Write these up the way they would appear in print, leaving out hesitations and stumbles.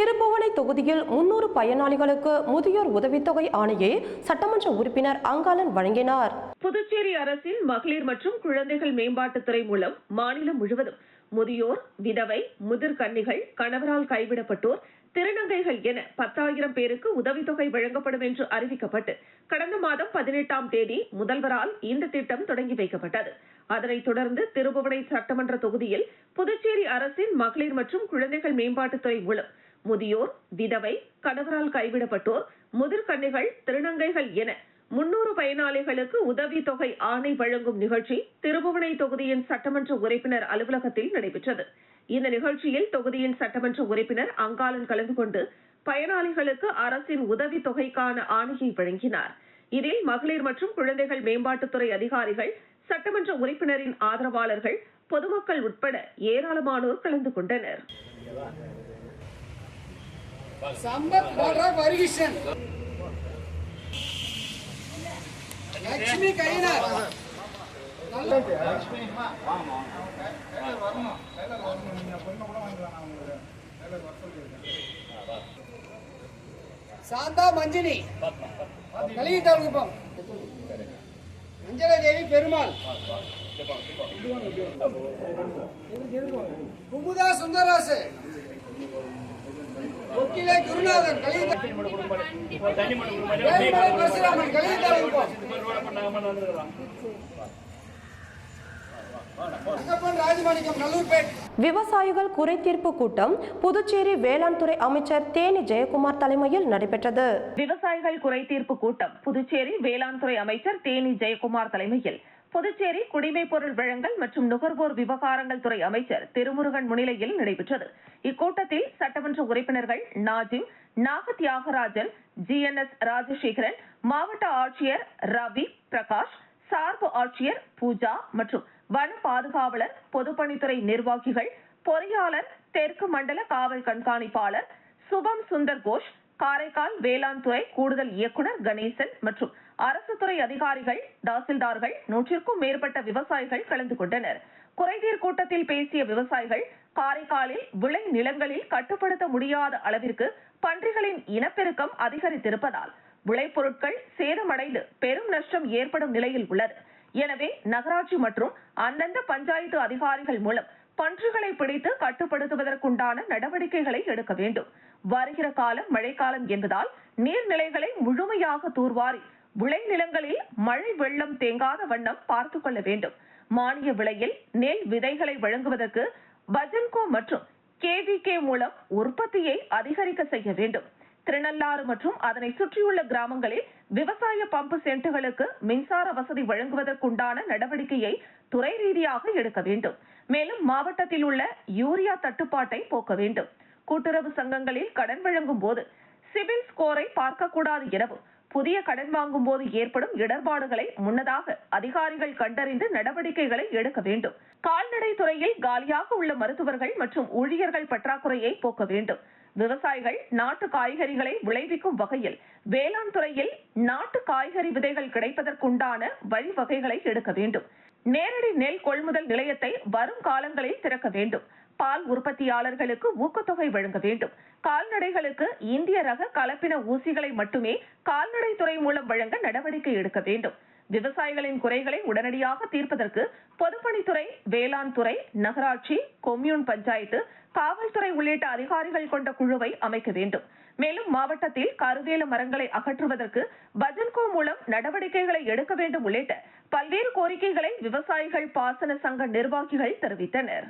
திருப்புவனை தொகுதியில் 300 பயனாளிகளுக்கு முதியோர் உதவித்தொகை ஆணையை சட்டமன்ற உறுப்பினர் அங்காளன் வழங்கினார். புதுச்சேரி அரசின் மகளிர் மற்றும் குழந்தைகள் மேம்பாட்டுத்துறை மூலம் மாநிலம் முழுவதும் முதியோர், விதவை, முதிர்கன்னிகள், கணவரால் கைவிடப்பட்டோர், திருநங்கைகள் என 10,000 பேருக்கு உதவித்தொகை வழங்கப்படும் என்று அறிவிக்கப்பட்டு கடந்த மாதம் 18ஆம் தேதி முதல்வரால் இந்த திட்டம் தொடங்கி வைக்கப்பட்டது. அதனைத் தொடர்ந்து திருப்புவனை சட்டமன்ற தொகுதியில் புதுச்சேரி அரசின் மகளிர் மற்றும் குழந்தைகள் மேம்பாட்டுத்துறை மூலம் முதியோர், விதவை, கணவரால் கைவிடப்பட்டோர், முதிர்கன்னிகள், திருநங்கைகள் என 300 பயனாளிகளுக்கு உதவித்தொகை ஆணை வழங்கும் நிகழ்ச்சி திருப்புவனை தொகுதியின் சட்டமன்ற உறுப்பினர் அலுவலகத்தில் நடைபெற்றது. இந்த நிகழ்ச்சியில் தொகுதியின் சட்டமன்ற உறுப்பினர் அங்காளன் கலந்து கொண்டு பயனாளிகளுக்கு அரசின் உதவித்தொகைக்கான ஆணையை வழங்கினார். இதில் மகளிர் மற்றும் குழந்தைகள் மேம்பாட்டுத்துறை அதிகாரிகள், சட்டமன்ற உறுப்பினரின் ஆதரவாளர்கள், பொதுமக்கள் உட்பட ஏராளமானோர் கலந்து கொண்டனர். லட்சுமி கையினர் சாந்தா மஞ்சினி கலிதால்குப்பம் அஞ்சலதேவி பெருமாள் குமுதா சுந்தராசு ஒக்கிலே குருநாதன் பரசுராமன் கலிதால்குப்பம் விவசாயிகள் குறைதீர்ப்பு கூட்டம் புதுச்சேரி வேளாண் துறை அமைச்சர் தேனி ஜெயக்குமார் தலைமையில் நடைபெற்றது. விவசாயிகள் குறைதீர்ப்பு கூட்டம் புதுச்சேரி வேளாண் துறை அமைச்சர் தேனி ஜெயக்குமார் தலைமையில் புதுச்சேரி குடிமைப் பொருள் வழங்கல் மற்றும் நுகர்வோர் விவகாரங்கள் துறை அமைச்சர் திருமுருகன் முன்னிலையில் நடைபெற்றது. இக்கூட்டத்தில் சட்டமன்ற உறுப்பினர்கள் நாஜிம், நாகத்யாகராஜன், GNS ராஜசேகரன், மாவட்ட ஆட்சியர் ரவி பிரகாஷ், சார்பு ஆட்சியர் பூஜா மற்றும் வன பாதுகாவலர், பொதுப்பணித்துறை நிர்வாகிகள், பொறியாளர், தெற்கு மண்டல காவல் கண்காணிப்பாளர் சுபம் சுந்தர் கோஷ், காரைக்கால் வேளாண் துறை கூடுதல் இயக்குநர் கணேசன் மற்றும் அரசு துறை அதிகாரிகள், தாசில்தார்கள், 100க்கும் மேற்பட்ட விவசாயிகள் கலந்து கொண்டனர். குறைதீர் கூட்டத்தில் பேசிய விவசாயிகள், காரைக்காலில் விளை நிலங்களில் கட்டுப்படுத்த முடியாத அளவிற்கு பன்றிகளின் இனப்பெருக்கம் அதிகரித்திருப்பதால் விளைபொருட்கள் சேதமடைந்து பெரும் நஷ்டம் ஏற்படும் நிலையில் உள்ளது. எனவே நகராட்சி மற்றும் அந்தந்த பஞ்சாயத்து அதிகாரிகள் மூலம் பன்றிகளை பிடித்து கட்டுப்படுத்துவதற்குண்டான நடவடிக்கைகளை எடுக்க வேண்டும். வருகிற காலம் மழைக்காலம் என்பதால் நீர்நிலைகளை முழுமையாக தூர்வாரி விளை நிலங்களில் மழை வெள்ளம் தேங்காத வண்ணம் பார்த்துக் கொள்ள வேண்டும். மானிய விலையில் நெல் விதைகளை வழங்குவதற்கு பஜன்கோ மற்றும் KVK மூலம் உற்பத்தியை அதிகரிக்க செய்ய வேண்டும். திருநள்ளாறு மற்றும் அதனை சுற்றியுள்ள கிராமங்களில் விவசாய பம்பு செட்டுகளுக்கு மின்சார வசதி வழங்குவதற்குண்டான நடவடிக்கையை துறை ரீதியாக எடுக்க வேண்டும். மேலும் மாவட்டத்தில் உள்ள யூரியா தட்டுப்பாட்டை போக்க வேண்டும். கூட்டுறவு சங்கங்களில் கடன் வழங்கும் போது சிபில் ஸ்கோரை பார்க்கக்கூடாது எனவும், புதிய கடன் வாங்கும் போது ஏற்படும் இடர்பாடுகளை முன்னதாக அதிகாரிகள் கண்டறிந்து நடவடிக்கைகளை எடுக்க வேண்டும். கால்நடை துறையில் காலியாக உள்ள மருத்துவர்கள் மற்றும் ஊழியர்கள் பற்றாக்குறையை போக்க வேண்டும். விவசாயிகள் நாட்டு காய்கறிகளை விளைவிக்கும் வகையில் வேளாண் துறையில் நாட்டு காய்கறி விதைகள் கிடைப்பதற்குண்டான வழிவகைகளை எடுக்க வேண்டும். நேரடி நெல் கொள்முதல் நிலையத்தை வரும் காலங்களில் திறக்க வேண்டும். பால் உற்பத்தியாளர்களுக்கு ஊக்கத்தொகை வழங்க வேண்டும். கால்நடைகளுக்கு இந்திய ரக கலப்பின ஊசிகளை மட்டுமே கால்நடை துறை மூலம் வழங்க நடவடிக்கை எடுக்க வேண்டும். விவசாயிகளின் குறைகளை உடனடியாக தீர்ப்பதற்கு பொதுப்பணித்துறை, வேளாண் துறை, நகராட்சி, கொம்யூன் பஞ்சாயத்து, காவல்துறை உள்ளிட்ட அதிகாரிகள் கொண்ட குழுவை அமைக்க வேண்டும். மேலும் மாவட்டத்தில் கருவேல மரங்களை அகற்றுவதற்கு பஜன்கோ மூலம் நடவடிக்கைகளை எடுக்க வேண்டும் உள்ளிட்ட பல்வேறு கோரிக்கைகளை விவசாயிகள் பாசன சங்க நிர்வாகிகள் தெரிவித்தனர்.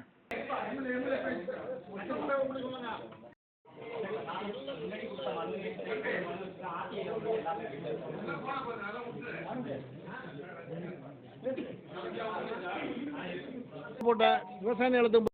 விவசாய நிலத்துக்கு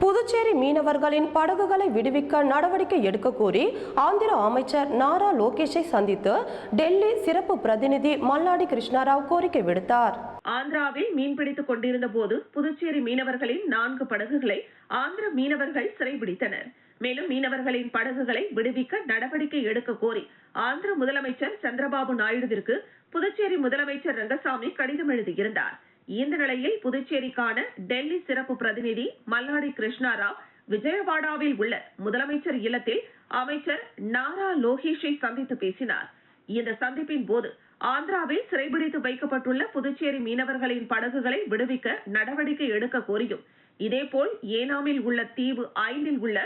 புதுச்சேரி மீனவர்களின் படகுகளை விடுவிக்க நடவடிக்கை எடுக்க கோரி ஆந்திர அமைச்சர் நாரா லோகேஷை சந்தித்து டெல்லி சிறப்பு பிரதிநிதி மல்லாடி கிருஷ்ணராவ் கோரிக்கை விடுத்தார். ஆந்திராவில் மீன்பிடித்துக் கொண்டிருந்த போது புதுச்சேரி மீனவர்களின் 4 படகுகளை ஆந்திர மீனவர்கள் சிறைபிடித்தனர். மேலும் மீனவர்களின் படகுகளை விடுவிக்க நடவடிக்கை எடுக்க கோரி ஆந்திர முதலமைச்சர் சந்திரபாபு நாயுடுவிற்கு புதுச்சேரி முதலமைச்சர் ரங்கசாமி கடிதம் எழுதியிருந்தார். இந்த நிலையில் புதுச்சேரிக்கான டெல்லி சிறப்பு பிரதிநிதி மல்லாடி கிருஷ்ணராவ் விஜயவாடாவில் உள்ள முதலமைச்சர் இல்லத்தில் அமைச்சர் நாரா லோகேஷை சந்தித்து பேசினார். இந்த சந்திப்பின் போது ஆந்திராவில் சிறைபிடித்து வைக்கப்பட்டுள்ள புதுச்சேரி மீனவர்களின் படகுகளை விடுவிக்க நடவடிக்கை எடுக்க கோரியும், இதேபோல் ஏனாமில் உள்ள தீவு 5 உள்ள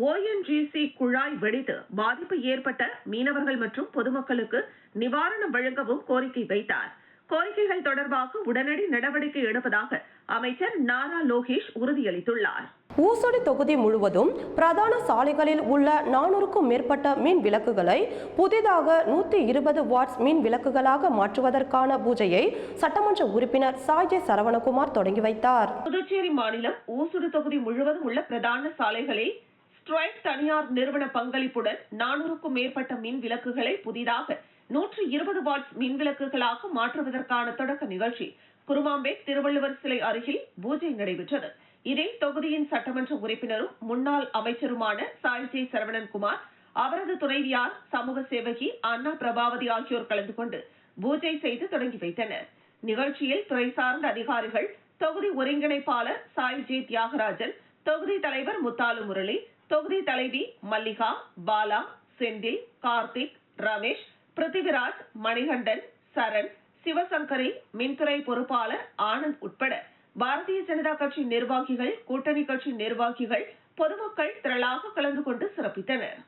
ONGC குழாய் வெடித்து பாதிப்பு ஏற்பட்ட மீனவர்கள் மற்றும் பொதுமக்களுக்கு நிவாரணம் வழங்கவும் கோரிக்கை வைத்தார். கோரிக்கைகள் தொடர்பாக உடனடி நடவடிக்கை எடுப்பதாக அமைச்சர் நாரா லோகேஷ் உறுதியளித்துள்ளார். ஊசுடு தொகுதி முழுவதும் பிரதான சாலைகளில் உள்ள 400க்கும் மேற்பட்ட மின் விளக்குகளை புதிதாக 120 வாட்ஸ் மின் விளக்குகளாக மாற்றுவதற்கான பூஜையை சட்டமன்ற உறுப்பினர் சாய்ஜே சரவணகுமார் தொடங்கி வைத்தார். புதுச்சேரி மாநிலம் ஊசுடு தொகுதி முழுவதும் உள்ள பிரதான சாலைகளில் ஸ்ட்ரைக் தனியார் நிறுவன பங்களிப்புடன் 400க்கும் மேற்பட்ட மின் விளக்குகளை புதிதாக 120 வாட்ஸ் மின் விளக்குகளாக மாற்றுவதற்கான தொடக்க நிகழ்ச்சி குருமாம்பேட் திருவள்ளுவர் சிலை அருகில் பூஜை நடைபெற்றது. இதில் தொகுதியின் சட்டமன்ற உறுப்பினரும் முன்னாள் அமைச்சருமான சாய்ஜே சரவணன்குமார், அவரது துணைவியார் சமூக சேவகி அண்ணா பிரபாவதி ஆகியோர் கலந்து கொண்டு பூஜை செய்து தொடங்கி வைத்தனர். நிகழ்ச்சியில் துறை சார்ந்த அதிகாரிகள், தொகுதி ஒருங்கிணைப்பாளர் சாய்ஜே தியாகராஜன், தொகுதி தலைவர் முத்தாலு முரளி, தொகுதி தலைவி மல்லிகா, பாலா, செந்தில், கார்த்திக், ரமேஷ், பிருத்திவிராஜ், மணிகண்டன், சரண், சிவசங்கரி, மின்துறை பொறுப்பாளர் ஆனந்த் உட்பட பாரதிய ஜனதா கட்சி நிர்வாகிகள், கூட்டணி கட்சி நிர்வாகிகள், பொதுமக்கள் திரளாக கலந்து கொண்டு சிறப்பித்தனர்.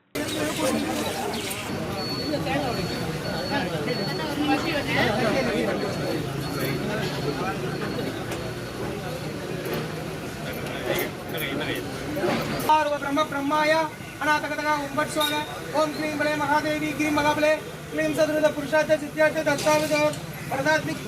ब्रह्माय अनाथकतका उम्बट स्वाग ओम क्लीं बले महादेवी क्लीं महाबले क्लीं सदृद पुरुषार्थ सिद्ध्यार्थ दत्तावत वरदात्मिक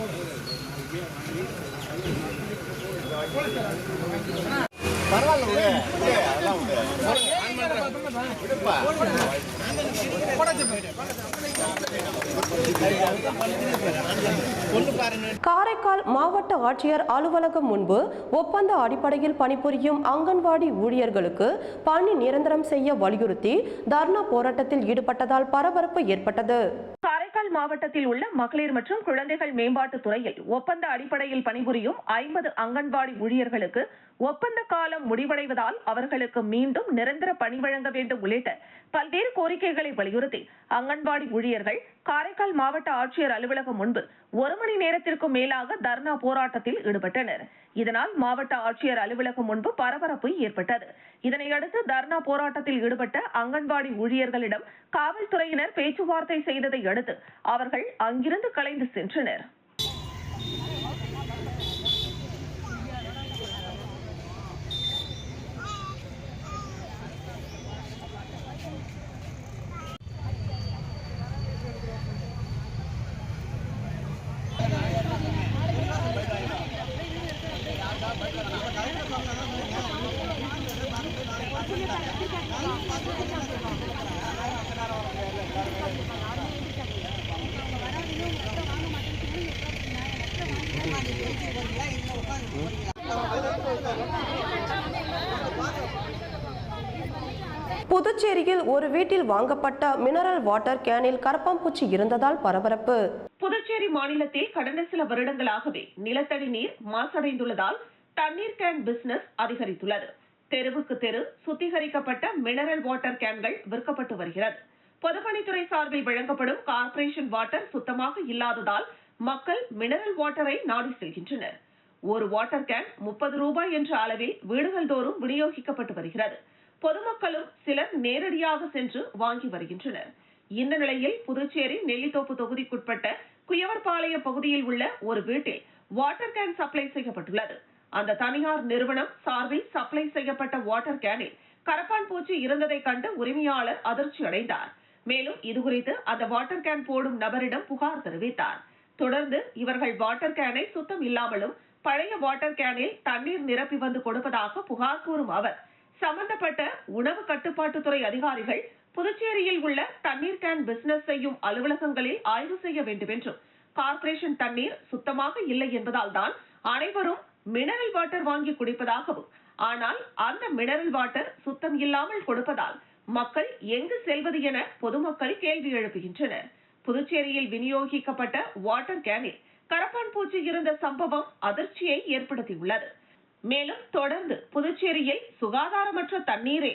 காரைக்கால் மாவட்ட ஆட்சியர் அலுவலகம் முன்பு ஒப்பந்த அடிப்படையில் பணிபுரியும் அங்கன்வாடி ஊழியர்களுக்கு பணி நிரந்தரம் செய்ய வலியுறுத்தி தர்ணா போராட்டத்தில் ஈடுபட்டதால் பரபரப்பு ஏற்பட்டது. காரைக்கால் மாவட்டத்தில் உள்ள மகளிர் மற்றும் குழந்தைகள் மேம்பாட்டுத் துறையில் ஒப்பந்த அடிப்படையில் பணிபுரியும் 50 அங்கன்வாடி ஊழியர்களுக்கு ஒப்பந்த காலம் முடிவடைவதால் அவர்களுக்கு மீண்டும் நிரந்தர பணி வழங்க வேண்டும் உள்ளிட்ட பல்வேறு கோரிக்கைகளை வலியுறுத்தி அங்கன்வாடி ஊழியர்கள் காரைக்கால் மாவட்ட ஆட்சியர் அலுவலகம் முன்பு 1 மணி நேரத்திற்கும் மேலாக தர்ணா போராட்டத்தில் ஈடுபட்டனர். இதனால் மாவட்ட ஆட்சியர் அலுவலகம் முன்பு பரபரப்பு ஏற்பட்டது. இதனையடுத்து தர்ணா போராட்டத்தில் ஈடுபட்ட அங்கன்வாடி ஊழியர்களிடம் காவல்துறையினர் பேச்சுவார்த்தை செய்ததை அடுத்து அவர்கள் அங்கிருந்து கலைந்து சென்றனர். புதுச்சேரியில் ஒரு வீட்டில் வாங்கப்பட்ட மினரல் வாட்டர் கேனில் கரப்பாம்பூச்சி இருந்ததால் பரபரப்பு. புதுச்சேரி மாநிலத்தில் கடந்த சில வருடங்களாகவே நிலத்தடி நீர் மாசடைந்துள்ளதால் தண்ணீர் கேன் பிசினஸ் அதிகரித்துள்ளது. தெருவுக்கு தெரு சுத்திகரிக்கப்பட்ட மினரல் வாட்டர் கேன்கள் விற்கப்பட்டு வருகிறது. பொதுப்பணித்துறை சார்பில் வழங்கப்படும் கார்ப்பரேஷன் வாட்டர் சுத்தமாக இல்லாததால் மக்கள் மினரல் வாட்டரை நாடி செல்கின்றனர். ஒரு வாட்டர் கேன் 30 ரூபாய் என்ற அளவில் வீடுகள் தோறும் விநியோகிக்கப்பட்டு வருகிறது. பொதுமக்களும் சிலர் நேரடியாக சென்று வாங்கி வருகின்றனர். இந்த நிலையில் புதுச்சேரி நெல்லித்தோப்பு தொகுதிக்குட்பட்ட குயவர்பாளையம் பகுதியில் உள்ள ஒரு வீட்டில் வாட்டர் கேன் சப்ளை செய்யப்பட்டுள்ளது. அந்த தனியார் நிறுவனம் சார்பில் சப்ளை செய்யப்பட்ட வாட்டர் கேனில் கரப்பான் பூச்சி இருந்ததை கண்டு உரிமையாளர் அதிர்ச்சி அடைந்தார். மேலும் இதுகுறித்து அந்த வாட்டர் கேன் போடும் நபரிடம் புகார் தெரிவித்தார். தொடர்ந்து இவர்கள் வாட்டர் கேனை சுத்தம் இல்லாமலும் பழைய வாட்டர் கேனில் தண்ணீர் நிரப்பி வந்து கொடுப்பதாக புகார் கூறும் அவர், சம்பந்தப்பட்ட உணவு கட்டுப்பாட்டுத்துறை அதிகாரிகள் புதுச்சேரியில் உள்ள தண்ணீர் கேன் பிசினஸ் செய்யும் அலுவலகங்களில் ஆய்வு செய்ய வேண்டும் என்றும், கார்ப்பரேஷன் தண்ணீர் சுத்தமாக இல்லை என்பதால் தான் அனைவரும் மினரல் வாட்டர் வாங்கி குடிப்பதாகவும், ஆனால் அந்த மினரல் வாட்டர் சுத்தம் இல்லாமல் கொடுப்பதால் மக்கள் எங்கு செல்வது என பொதுமக்கள் கேள்வி எழுப்புகின்றனர். புதுச்சேரியில் விநியோகிக்கப்பட்ட வாட்டர் கேனில் கரப்பான் பூச்சி இருந்த சம்பவம் அதிர்ச்சியை ஏற்படுத்தியுள்ளது. மேலும் தொடர்ந்து புதுச்சேரியில் சுகாதாரமற்ற தண்ணீரே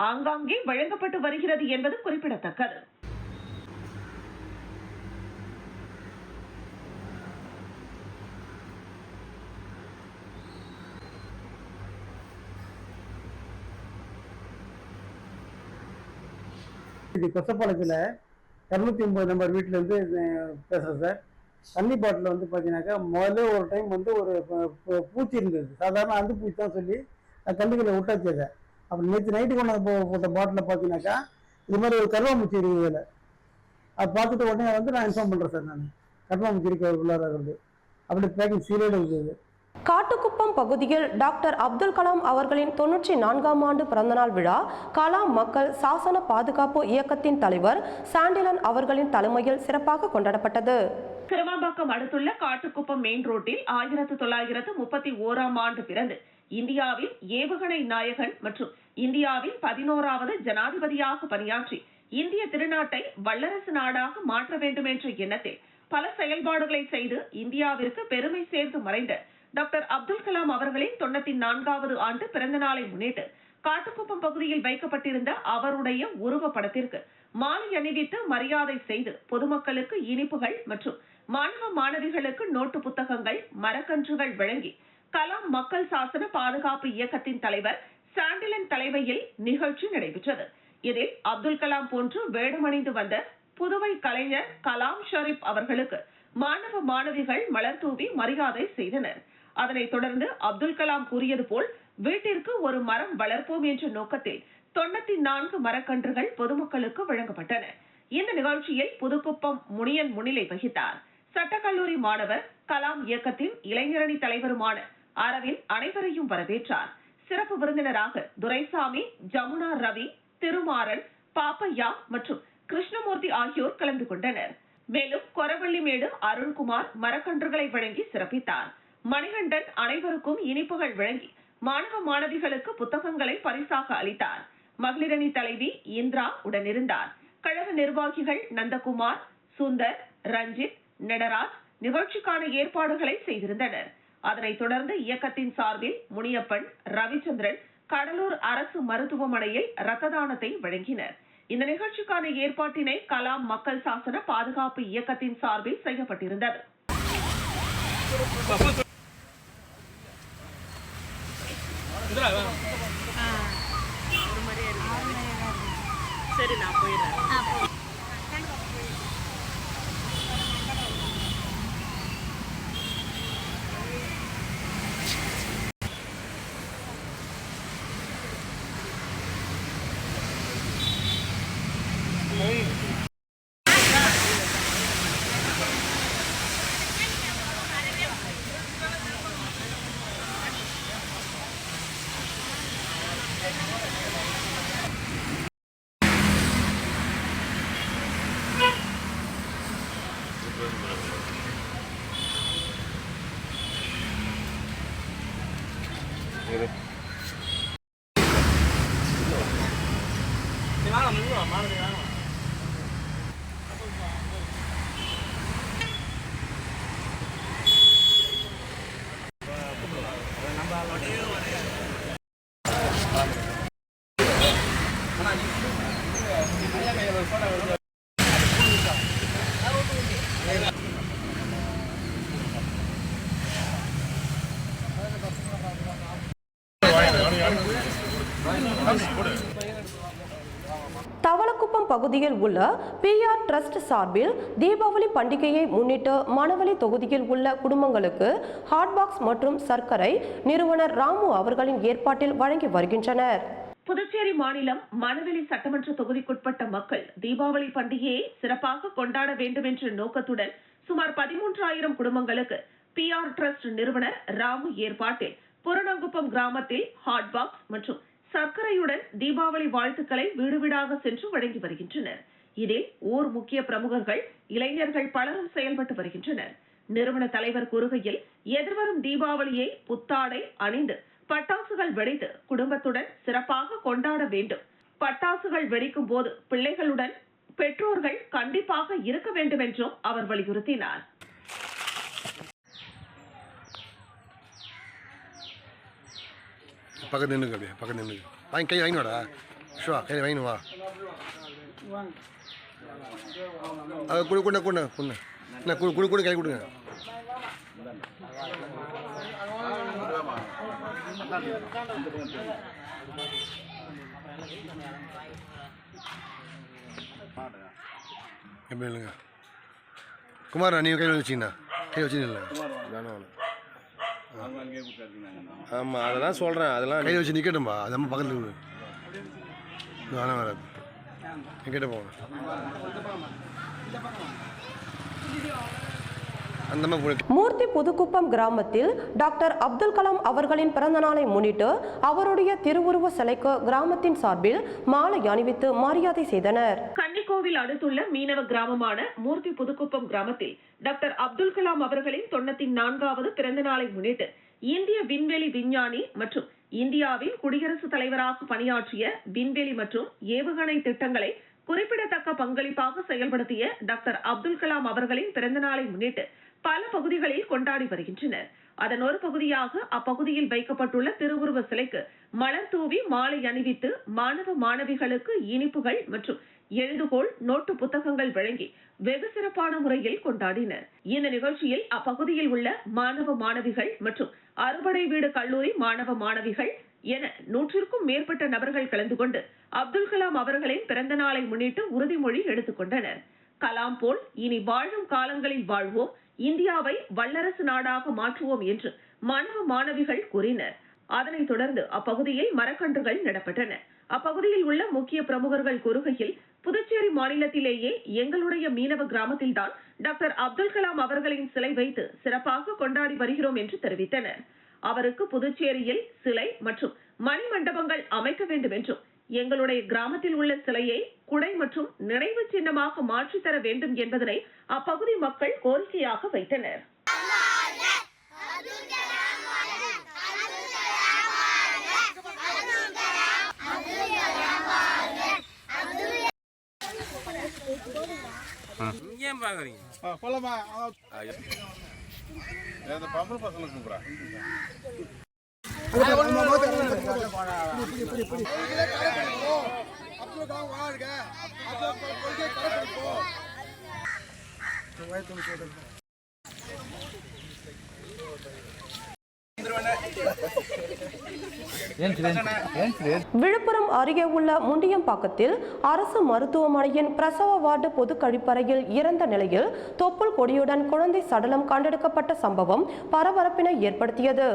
ஆங்காங்கே வழங்கப்பட்டு வருகிறது என்பது குறிப்பிடத்தக்கது. இது கொசப்பாளையத்தில் 209 நம்பர் வீட்டிலேருந்து பேசுகிறேன் சார். தண்ணி பாட்டில் வந்து பார்த்தீங்கன்னாக்கா முதல்ல ஒரு டைம் வந்து ஒரு பூச்சி இருந்தது. சாதாரண அந்த பூச்சி தான் சொல்லி கல்லுகளை விட்டாச்சு. அதை அப்புறம் நேற்று நைட்டு கொண்டு போட்ட பாட்டிலில் பார்த்தீங்கன்னாக்கா இது மாதிரி ஒரு கருவாம்பூச்சி இருக்குது. இதில் அதை பார்த்துட்டு உடனே வந்து நான் இன்ஃபார்ம் பண்ணுறேன் சார். நான் கருவாம்பூச்சி இருக்க உள்ளார இருக்குது. அப்படி பேக்கிங் சீரோடு இருக்குது. காட்டுக்குப்பம் பகுதியில் டாக்டர் அப்துல் கலாம் அவர்களின் 94ஆம் ஆண்டு பிறந்தநாள் விழா கலாம் மக்கள் சாசன பாதுகாப்பு இயக்கத்தின் தலைவர் சாண்டிலன் அவர்களின் தலைமையில் சிறப்பாக கொண்டாடப்பட்டது. கிருமாம்பாக்கம் அடுத்துள்ள காட்டுக்குப்பம் மெயின் ரோட்டில் 1931ஆம் ஆண்டு பிறந்து இந்தியாவின் ஏவுகணை நாயகன் மற்றும் இந்தியாவின் 11வது ஜனாதிபதியாக பணியாற்றி இந்திய திருநாட்டை வல்லரசு நாடாக மாற்ற வேண்டும் என்ற எண்ணத்தில் பல செயல்பாடுகளை செய்து இந்தியாவிற்கு பெருமை சேர்த்து மறைந்த டாக்டர் அப்துல் கலாம் அவர்களின் 94வது ஆண்டு பிறந்த நாளை முன்னிட்டு காட்டுக்குப்பம் பகுதியில் வைக்கப்பட்டிருந்த அவருடைய உருவ படத்திற்கு மாலை அணிவித்து மரியாதை செய்து பொதுமக்களுக்கு இனிப்புகள் மற்றும் மாணவ மாணவிகளுக்கு நோட்டு புத்தகங்கள், மரக்கன்றுகள் வழங்கி கலாம் மக்கள் சாசன பாதுகாப்பு இயக்கத்தின் தலைவர் சாண்டிலன் தலைமையில் நிகழ்ச்சி நடைபெற்றது. இதில் அப்துல் கலாம் போன்று வேடமணிந்து வந்த புதுவை கலைஞர் கலாம் ஷரீப் அவர்களுக்கு மாணவ மாணவிகள் மலர் தூவி மரியாதை செய்தனர். அதனைத் தொடர்ந்து அப்துல் கலாம் கூறியது போல் வீட்டிற்கு ஒரு மரம் வளர்ப்போம் என்ற நோக்கத்தில் 94 மரக்கன்றுகள் பொதுமக்களுக்கு வழங்கப்பட்டன. இந்த நிகழ்ச்சியில் புதுக்குப்பம் முனியன் முன்னிலை வகித்தார். சட்டக்கல்லூரி மாணவர், கலாம் இயக்கத்தின் இளைஞரணி தலைவருமான அரவிந்த் அனைவரையும் வரவேற்றார். சிறப்பு விருந்தினராக துரைசாமி, ஜமுனா ரவி, திருமாறன், பாப்பையா மற்றும் கிருஷ்ணமூர்த்தி ஆகியோர் கலந்து கொண்டனர். மேலும் கொரவள்ளிமேடு அருண்குமார் மரக்கன்றுகளை வழங்கி சிறப்பித்தார். மணிகண்டன் அனைவருக்கும் இனிப்புகள் வழங்கி மாணவ மாணவிகளுக்கு புத்தகங்களை பரிசாக அளித்தார். மகளிரணி தலைவி இந்திரா உடனிருந்தார். கழக நிர்வாகிகள் நந்தகுமார், சுந்தர், ரஞ்சித், நடராஜ் நிகழ்ச்சிக்கான ஏற்பாடுகளை செய்திருந்தனர். அதனைத் தொடர்ந்து இயக்கத்தின் சார்பில் முனியப்பன், ரவிச்சந்திரன் கடலூர் அரசு மருத்துவமனையில் இரத்த தானத்தை வழங்கினர். இந்த நிகழ்ச்சிக்கான ஏற்பாட்டினை கலாம் மக்கள் சாசன பாதுகாப்பு இயக்கத்தின் சார்பில் செய்யப்பட்டிருந்தது. சரி, நான் போயிடுறேன். தவளக்குப்பம் பகுதியில் உள்ள PR ட்ரஸ்ட் சார்பில் தீபாவளி பண்டிகையை முன்னிட்டு மணவெளி தொகுதியில் உள்ள குடும்பங்களுக்கு ஹாட் பாக்ஸ் மற்றும் சர்க்கரை நிறுவனர் ராமு அவர்களின் ஏற்பாட்டில் வழங்கி வருகின்றனர். புதுச்சேரி மாநிலம் மணவெளி சட்டமன்ற தொகுதிக்குட்பட்ட மக்கள் தீபாவளி பண்டிகையை சிறப்பாக கொண்டாட வேண்டும் என்ற நோக்கத்துடன் சுமார் 13,000 குடும்பங்களுக்கு PR ட்ரஸ்ட் நிறுவனர் ராமு ஏற்பாட்டில் புரணங்குப்பம் கிராமத்தில் ஹாட் பாக்ஸ் மற்றும் சர்க்கரையுடன் தீபாவளி வாழ்த்துக்களை வீடு வீடாக சென்று வழங்கி வருகின்றனர். இதில் ஊர் முக்கிய பிரமுகர்கள், இளைஞர்கள் பலரும் செயல்பட்டு வருகின்றனர். நிறுவன தலைவர் கூறுகையில், எதிர்வரும் தீபாவளியை புத்தாடை அணிந்து பட்டாசுகள் வெடித்து குடும்பத்துடன் சிறப்பாக கொண்டாட வேண்டும். பட்டாசுகள் வெடிக்கும் போது பிள்ளைகளுடன் பெற்றோர்கள் கண்டிப்பாக இருக்க வேண்டும் என்றும் அவர் வலியுறுத்தினார். பக்கத்து நின்னுங்க, அப்படியே பக்கத்து நின்னுங்க. வாங்கி கை வாங்கினோடா, ஷோ கை வாங்கினு வா. அது குடு குண்ண குண்ண குண்ண என்ன குடு குடு குடு கை கொடுங்க. எப்படி இல்லைங்க குமாரா, நீங்கள் கையில் வச்சிங்கண்ணா, கை வச்சுருந்தீங்களா? வேணாம். ஆமாம், அதெல்லாம் சொல்கிறேன், அதெல்லாம் கை வச்சு நிற்கட்டும்பா. அது நம்ம பக்கத்தில் இருக்குது, வேணாம் வராது. எங்கிட்ட போங்க. மூர்த்தி புதுக்குப்பம் கிராமத்தில் டாக்டர் அப்துல் கலாம் அவர்களின் பிறந்த நாளை முன்னிட்டு அவருடைய திருவுருவ சிலைக்கு கிராமத்தின் சார்பில் மாலை அணிவித்து மரியாதை செய்தனர். கன்னிக்கோவில் அடுத்துள்ள மீனவ கிராமமான மூர்த்தி புதுக்குப்பம் கிராமத்தில் டாக்டர் அப்துல் கலாம் அவர்களின் 94வது பிறந்த நாளை முன்னிட்டு இந்திய விண்வெளி விஞ்ஞானி மற்றும் இந்தியாவின் குடியரசுத் தலைவராக பணியாற்றிய விண்வெளி மற்றும் ஏவுகணை திட்டங்களை குறிப்பிடத்தக்க பங்களிப்பாக செயல்படுத்திய டாக்டர் அப்துல் கலாம் அவர்களின் பிறந்த நாளை முன்னிட்டு பல பகுதிகளில் கொண்டாடி வருகின்றனர். அதன் ஒரு பகுதியாக அப்பகுதியில் வைக்கப்பட்டுள்ள திருவுருவ சிலைக்கு மலர் தூவி மாலை அணிவித்து மாணவ மாணவிகளுக்கு இனிப்புகள் மற்றும் எழுதுகோள், நோட்டு புத்தகங்கள் வழங்கி வெகு சிறப்பான முறையில் கொண்டாடினர். இந்த நிகழ்ச்சியில் அப்பகுதியில் உள்ள மாணவ மாணவிகள் மற்றும் அறுபடை வீடு கல்லூரி மாணவ மாணவிகள் என 100க்கும் மேற்பட்ட நபர்கள் கலந்து கொண்டு அப்துல் கலாம் அவர்களின் பிறந்த நாளை முன்னிட்டு உறுதிமொழி எடுத்துக் கொண்டனர். கலாம் போல் இனி வாழும் காலங்களில் வாழ்வோம், இந்தியாவை வல்லரசு நாடாக மாற்றுவோம் என்று மாணவ மாணவிகள் கூறினர். அதனைத் தொடர்ந்து அப்பகுதியில் மரக்கன்றுகள் நடப்பட்டன. அப்பகுதியில் உள்ள முக்கிய பிரமுகர்கள் கூறுகையில், புதுச்சேரி மாநிலத்திலேயே எங்களுடைய மீனவ கிராமத்தில்தான் டாக்டர் அப்துல் கலாம் அவர்களின் சிலை வைத்து சிறப்பாக கொண்டாடி வருகிறோம் என்று தெரிவித்தனர். அவருக்கு புதுச்சேரியில் சிலை மற்றும் மணிமண்டபங்கள் அமைக்க வேண்டும் என்றும், எங்களுடைய கிராமத்தில் உள்ள சிலையை குடை மற்றும் நினைவு சின்னமாக மாற்றித்தர வேண்டும் என்பதனை அப்பகுதி மக்கள் கோரிக்கையாக வைத்தனர். விழுப்புரம் அருகே உள்ள முண்டியம்பாக்கத்தில் அரசு மருத்துவமனையின் பிரசவ வார்டு பொது கழிப்பறையில் இறந்த நிலையில் தொப்புள் கொடியுடன் குழந்தை சடலம் கண்டெடுக்கப்பட்ட சம்பவம் பரபரப்பினை ஏற்படுத்தியது.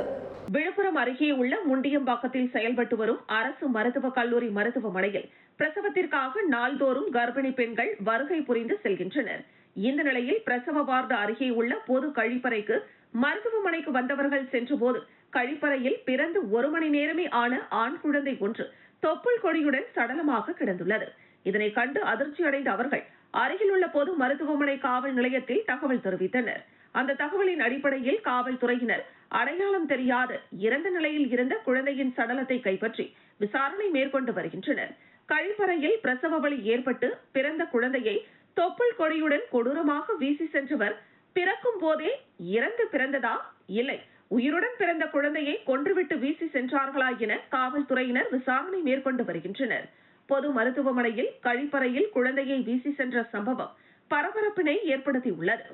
விழுப்புரம் அருகே உள்ள முண்டியம்பாக்கத்தில் செயல்பட்டு வரும் அரசு மருத்துவக் கல்லூரி மருத்துவமனையில் பிரசவத்திற்காக நாள்தோறும் கர்ப்பிணி பெண்கள் வருகை புரிந்து செல்கின்றனர். இந்த நிலையில் பிரசவ வார்டு அருகே உள்ள பொது கழிப்பறைக்கு மருத்துவமனைக்கு வந்தவர்கள் சென்றபோது கழிப்பறையில் பிறந்து 1 மணி நேரமே ஆன ஆண் குழந்தை ஒன்று தொப்புள் கொடியுடன் சடலமாக கிடந்துள்ளது. இதனை கண்டு அதிர்ச்சி அடைந்த அவர்கள் அருகில் உள்ள பொது மருத்துவமனை காவல் நிலையத்தில் தகவல் தெரிவித்தனர். அந்த தகவலின் அடிப்படையில் காவல்துறையினர் அடையாளம் தெரியாத இறந்த நிலையில் இருந்த குழந்தையின் சடலத்தை கைப்பற்றி விசாரணை மேற்கொண்டு வருகின்றனர். கழிப்பறையில் பிரசவ வலி ஏற்பட்டு பிறந்த குழந்தையை தொப்புள் கொடியுடன் கொடூரமாக வீசி சென்றவர் பிறக்கும் போதே இறந்து பிறந்ததா, இல்லை உயிருடன் பிறந்த குழந்தையை கொன்றுவிட்டு வீசி சென்றார்களா என காவல்துறையினர் விசாரணை மேற்கொண்டு வருகின்றனர். பொது மருத்துவமனையில் கழிப்பறையில் குழந்தையை வீசி சென்ற சம்பவம் பரபரப்பினை ஏற்படுத்தியுள்ளது.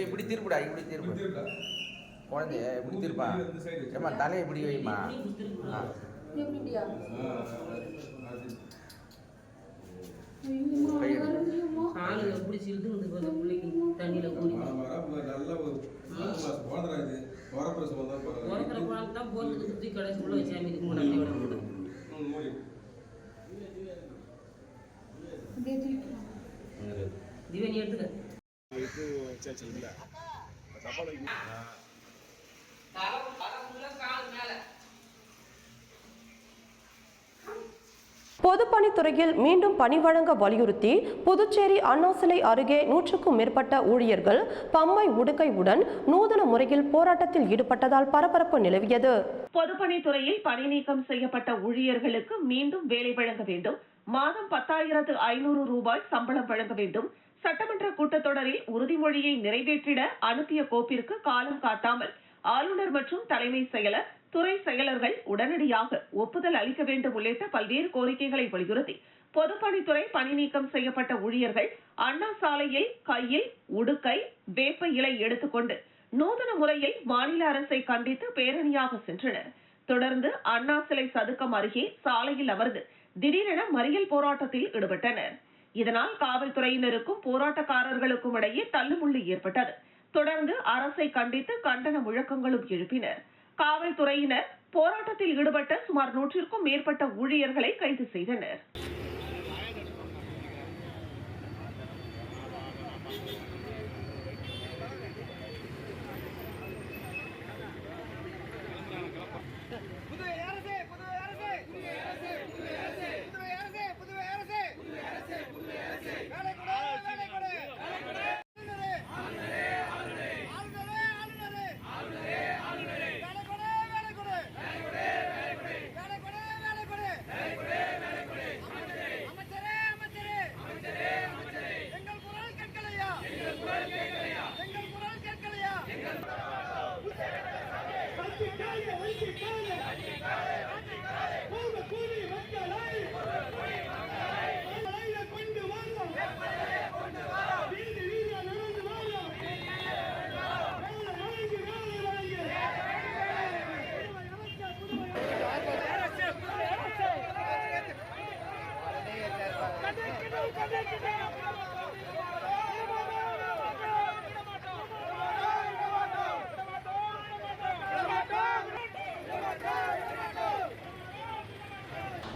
இப்படி திருப்பிடா, இப்படி திருப்பி குழந்தைய இப்படி திருப்பா, ஏமா தலையை இப்படி வைமா. பிடிச்சி இழுத்து பிள்ளைக்கு தண்ணியில் கூடி தான் போட்டு தூக்கி கடைசி உள்ள வச்சாமி இதுக்கு முன்னாடி விட முடியும் திவ்யா நீ எடுத்துக்க பொதுப்பணித்துறையில் மீண்டும் பணி வழங்க வலியுறுத்தி புதுச்சேரி அண்ணா சிலை அருகே 100க்கும் மேற்பட்ட ஊழியர்கள் பம்மை உடுக்கையுடன் நூதன முறையில் போராட்டத்தில் ஈடுபட்டதால் பரபரப்பு நிலவியது. பொதுப்பணித்துறையில் பணி நீக்கம் செய்யப்பட்ட ஊழியர்களுக்கு மீண்டும் வேலை வழங்க வேண்டும், மாதம் 10,500 ரூபாய் சம்பளம் வழங்க வேண்டும், சட்டமன்ற கூட்டத்தொடரில் உறுதிமொழியை நிறைவேற்றிட அனுப்பிய கோப்பிற்கு காலம் காட்டாமல் ஆளுநர் மற்றும் தலைமை செயலர், துறை செயலர்கள் உடனடியாக ஒப்புதல் அளிக்க வேண்டும் உள்ளிட்ட பல்வேறு கோரிக்கைகளை வலியுறுத்தி பொதுப்பணித்துறை பணி நீக்கம் செய்யப்பட்ட ஊழியர்கள் அண்ணா சாலையில் கையில் உடுக்கை, வேப்ப இலை எடுத்துக்கொண்டு நூதன முறையில் மாநில அரசை கண்டித்து பேரணியாக சென்றனர். தொடர்ந்து அண்ணா சிலை சதுக்கம் அருகே சாலையில் அமர்ந்து திடீரென மறியல் போராட்டத்தில் ஈடுபட்டனர். இதனால் காவல்துறையினருக்கும் போராட்டக்காரர்களுக்கும் இடையே தள்ளுமுள்ளு ஏற்பட்டது. தொடர்ந்து அரசை கண்டித்து கண்டன முழக்கங்களும் எழுப்பினர். காவல்துறையினர் போராட்டத்தில் ஈடுபட்ட சுமார் 100க்கும் மேற்பட்ட ஊழியர்களை கைது செய்தனர்.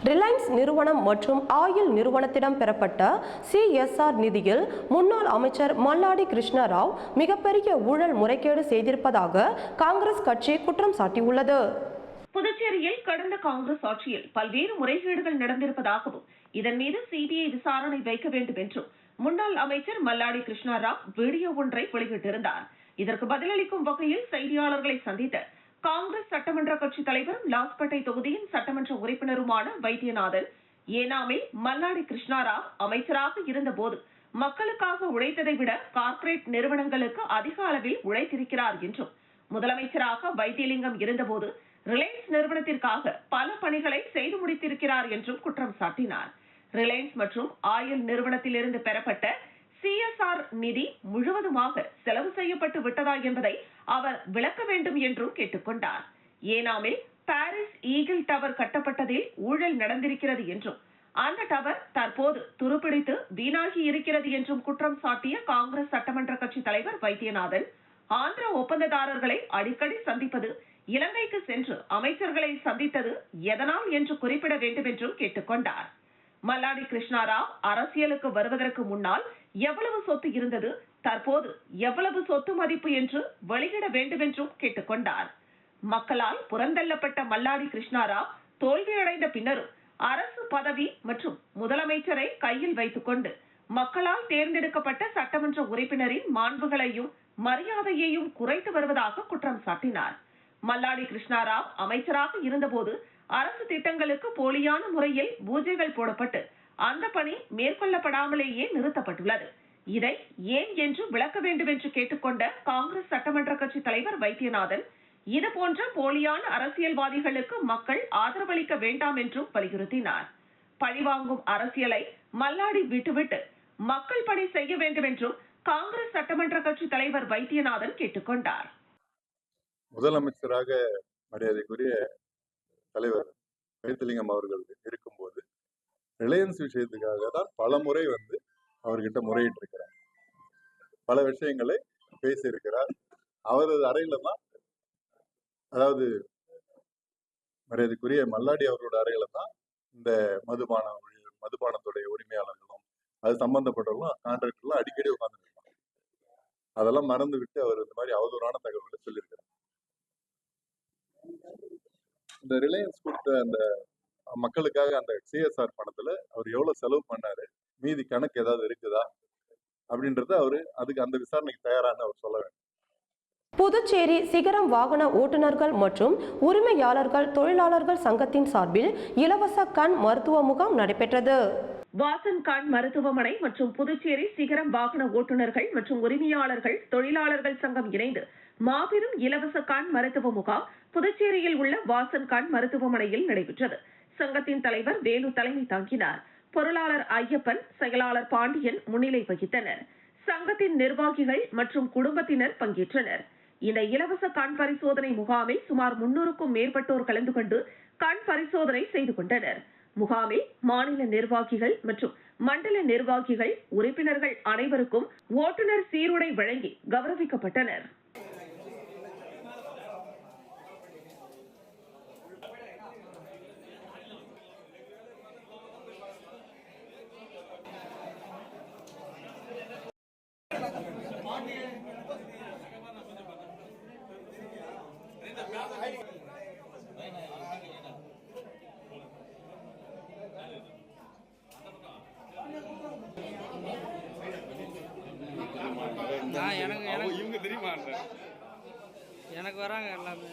ரிலையன்ஸ் நிறுவனம் மற்றும் ஆயில் நிறுவனத்திடம் பெறப்பட்ட CSR நிதியில் முன்னாள் அமைச்சர் மல்லாடி கிருஷ்ணராவ் மிகப்பெரிய ஊழல் முறைகேடு செய்திருப்பதாக காங்கிரஸ் கட்சி குற்றம் சாட்டியுள்ளது. புதுச்சேரியில் கடந்த காங்கிரஸ் ஆட்சியில் பல்வேறு முறைகேடுகள் நடந்திருப்பதாகவும் இதன் மீது CBI விசாரணை வைக்க வேண்டும் என்றும் முன்னாள் அமைச்சர் மல்லாடி கிருஷ்ணராவ் வீடியோ ஒன்றை வெளியிட்டிருந்தார். இதற்கு பதிலளிக்கும் வகையில் செய்தியாளர்களை சந்தித்த காங்கிரஸ் சட்டமன்ற கட்சி தலைவரும் லாஸ்பேட்டை தொகுதியின் சட்டமன்ற உறுப்பினருமான வைத்தியநாதன், ஏனாமில் மல்லாடி கிருஷ்ணராவ் அமைச்சராக இருந்தபோது மக்களுக்காக உழைத்ததை விட கார்ப்பரேட் நிறுவனங்களுக்கு அதிக அளவில் உழைத்திருக்கிறார் என்றும், முதலமைச்சராக வைத்தியலிங்கம் இருந்தபோது ரிலையன்ஸ் நிறுவனத்திற்காக பல பணிகளை செய்து முடித்திருக்கிறார் என்றும் குற்றம் சாட்டினார். ரிலையன்ஸ் மற்றும் ஆயில் நிறுவனத்திலிருந்து பெறப்பட்ட CSR நிதி முழுவதுமாக செலவு செய்யப்பட்டு விட்டதா என்பதை அவர் விளக்க வேண்டும் என்றும் கேட்டுக்கொண்டார். ஏனாமில் பாரிஸ் ஈகிள் டவர் கட்டப்பட்டதில் ஊழல் நடந்திருக்கிறது என்றும், அந்த டவர் தற்போது துருப்பிடித்து வீணாகி இருக்கிறது என்றும் குற்றம் சாட்டிய காங்கிரஸ் சட்டமன்ற கட்சி தலைவர் வைத்தியநாதன், ஆந்திர ஒப்பந்ததாரர்களை அடிக்கடி சந்திப்பது, இலங்கைக்கு சென்று அமைச்சர்களை சந்தித்தது எதனால் என்று குறிப்பிட வேண்டும் என்றும் கேட்டுக்கொண்டார். மல்லாடி கிருஷ்ணராவ் அரசியலுக்கு வருவதற்கு முன்னால் எவ்வளவு சொத்து இருந்தது, தற்போது எவ்வளவு சொத்து மதிப்பு என்று வெளியிட வேண்டும் என்றும் கேட்டுக்கொண்டார். மக்களால் புறந்தள்ளப்பட்ட மல்லாடி கிருஷ்ணராவ் தோல்வியடைந்த பின்னரும் அரசு பதவி மற்றும் முதலமைச்சரை கையில் வைத்துக் கொண்டு மக்களால் தேர்ந்தெடுக்கப்பட்ட சட்டமன்ற உறுப்பினரின் மாண்புகளையும் மரியாதையையும் குறைத்து வருவதாக குற்றம் சாட்டினார். மல்லாடி கிருஷ்ணராவ் அமைச்சராக இருந்தபோது அரசு திட்டங்களுக்கு போலியான முறையில் பூஜைகள் போடப்பட்டு அந்த பணி மேற்கொள்ளப்படாமலேயே நிறுத்தப்பட்டுள்ளது. இதை ஏன் என்று விளக்க வேண்டும் என்று கேட்டுக்கொண்ட காங்கிரஸ் சட்டமன்ற கட்சி தலைவர் வைத்தியநாதன், இதுபோன்ற போலியான அரசியல்வாதிகளுக்கு மக்கள் ஆதரவளிக்க வேண்டாம் என்றும் வலியுறுத்தினார். பழிவாங்கும் அரசியலை மல்லாடி விட்டுவிட்டு மக்கள் பணி செய்ய வேண்டும் என்றும் காங்கிரஸ் சட்டமன்ற கட்சி தலைவர் வைத்தியநாதன் கேட்டுக்கொண்டார். முதலமைச்சராக மரியாதைக்குரிய தலைவர் வைத்திலிங்கம் அவர்கள் இருக்கும்போது ரிலையன்ஸ் விஷயத்துக்காக தான் பல முறை அவர்கிட்ட முறையிட்டு இருக்கிறார். பல விஷயங்களை பேசியிருக்கிறார். அவரது அறையில தான், அதாவது மரியாதைக்குரிய மல்லாடி அவர்களோட அறையில தான் இந்த மதுபானத்துடைய உரிமையாளர்களும் அது சம்பந்தப்பட்டவர்களும் கான்ட்ராக்டர்களும் அடிக்கடி உட்கார்ந்துருக்காங்க. அதெல்லாம் மறந்து விட்டு அவர் இந்த மாதிரி அவதூறான தகவல்களை சொல்லியிருக்கிறார். இந்த ரிலையன்ஸ் கொடுத்த அந்த மக்களுக்காக அந்த சிஎஸ்ஆர் பணத்துல அவர் எவ்வளவு செலவு பண்ணாரு, மீதி கணக்கு ஏதாவது இருக்குதா அப்படின்றத அதுக்கு அந்த விசாரணைக்கு தயாரான அவர் சொல்ல வேண்டும். புதுச்சேரி சிகரம் வாகன ஓட்டுநர்கள் மற்றும் உரிமையாளர்கள் தொழிலாளர்கள் சங்கத்தின் சார்பில் இலவச கண் மருத்துவ முகாம் நடைபெற்றது. வாசன் கண் மருத்துவமனை மற்றும் புதுச்சேரி சிகரம் வாகன ஓட்டுநர்கள் மற்றும் உரிமையாளர்கள் தொழிலாளர்கள் சங்கம் இணைந்து மாபெரும் இலவச கண் மருத்துவ முகாம் புதுச்சேரியில் உள்ள வாசன் கண் மருத்துவமனையில் நடைபெற்றது. சங்கத்தின் தலைவர் வேலு தலைமை தாங்கினார். பொருளாளர் ஐயப்பன், செயலாளர் பாண்டியன் முன்னிலை வகித்தனர். சங்கத்தின் நிர்வாகிகள் மற்றும் குடும்பத்தினர் பங்கேற்றனர். இந்த இலவச கண் பரிசோதனை முகாமில் சுமார் 300க்கும் மேற்பட்டோர் கலந்து கொண்டு கண் பரிசோதனை செய்து கொண்டனர். முகாமில் மாநில நிர்வாகிகள் மற்றும் மண்டல நிர்வாகிகள், உறுப்பினர்கள் அனைவருக்கும் ஓட்டுநர் சீருடை வழங்கி கௌரவிக்கப்பட்டனர். எனக்கு வராங்க எல்லாமே.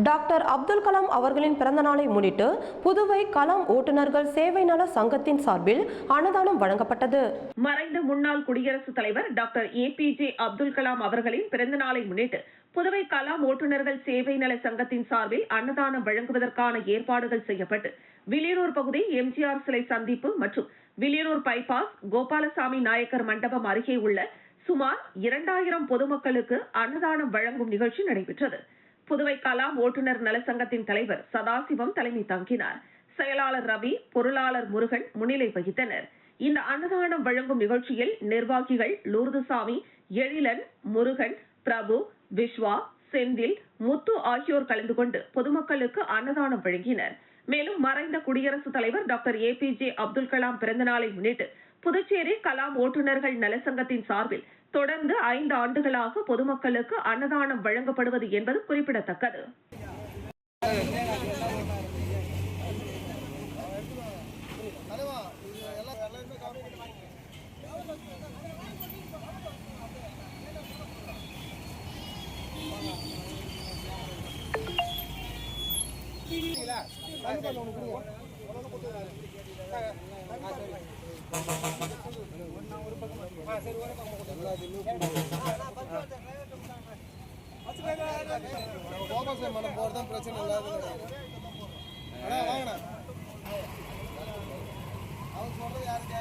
டாக்டர் அப்துல் கலாம் அவர்களின் பிறந்த நாளை முன்னிட்டு புதுவை கலாம் ஓட்டுநர்கள் சேவை நல சங்கத்தின் சார்பில் அன்னதானம் வழங்கப்பட்டது. மறைந்த முன்னாள் குடியரசுத் தலைவர் டாக்டர் APJ அப்துல் கலாம் அவர்களின் பிறந்த நாளை முன்னிட்டு புதுவை கலாம் ஓட்டுநர்கள் சேவை நல சங்கத்தின் சார்பில் அன்னதானம் வழங்குவதற்கான ஏற்பாடுகள் செய்யப்பட்டு வில்லியனூர் பகுதி எம்ஜிஆர் சிலை சந்திப்பு மற்றும் வில்லியனூர் பைபாஸ் கோபாலசாமி நாயக்கர் மண்டபம் அருகே உள்ள சுமார் 2000 பொதுமக்களுக்கு அன்னதானம் வழங்கும் நிகழ்ச்சி நடைபெற்றது. புதுவை கலாம் ஓட்டுநர் நலசங்கத்தின் தலைவர் சதாசிவம் தலைமை தாங்கினார். செயலாளர் ரவி, பொருளாளர் முருகன் முன்னிலை வகித்தனர். இந்த அன்னதானம் வழங்கும் நிகழ்ச்சியில் நிர்வாகிகள் லூர்துசாமி, எழிலன், முருகன், பிரபு, விஸ்வா, செந்தில், முத்து ஆகியோர் கலந்து கொண்டு பொதுமக்களுக்கு அன்னதானம் வழங்கினர். மேலும் மறைந்த குடியரசுத் தலைவர் டாக்டர் APJ அப்துல் கலாம் பிறந்த நாளை முன்னிட்டு புதுச்சேரி கலாம் ஓட்டுநர்கள் நலசங்கத்தின் சார்பில் தொடர்ந்து 5 ஆண்டுகளாக பொதுமக்களுக்கு அன்னதானம் வழங்கப்படுவது என்பது குறிப்பிடத்தக்கது. பிரச்சனை இல்லாத அவங்க சொல்றது யாருக்கு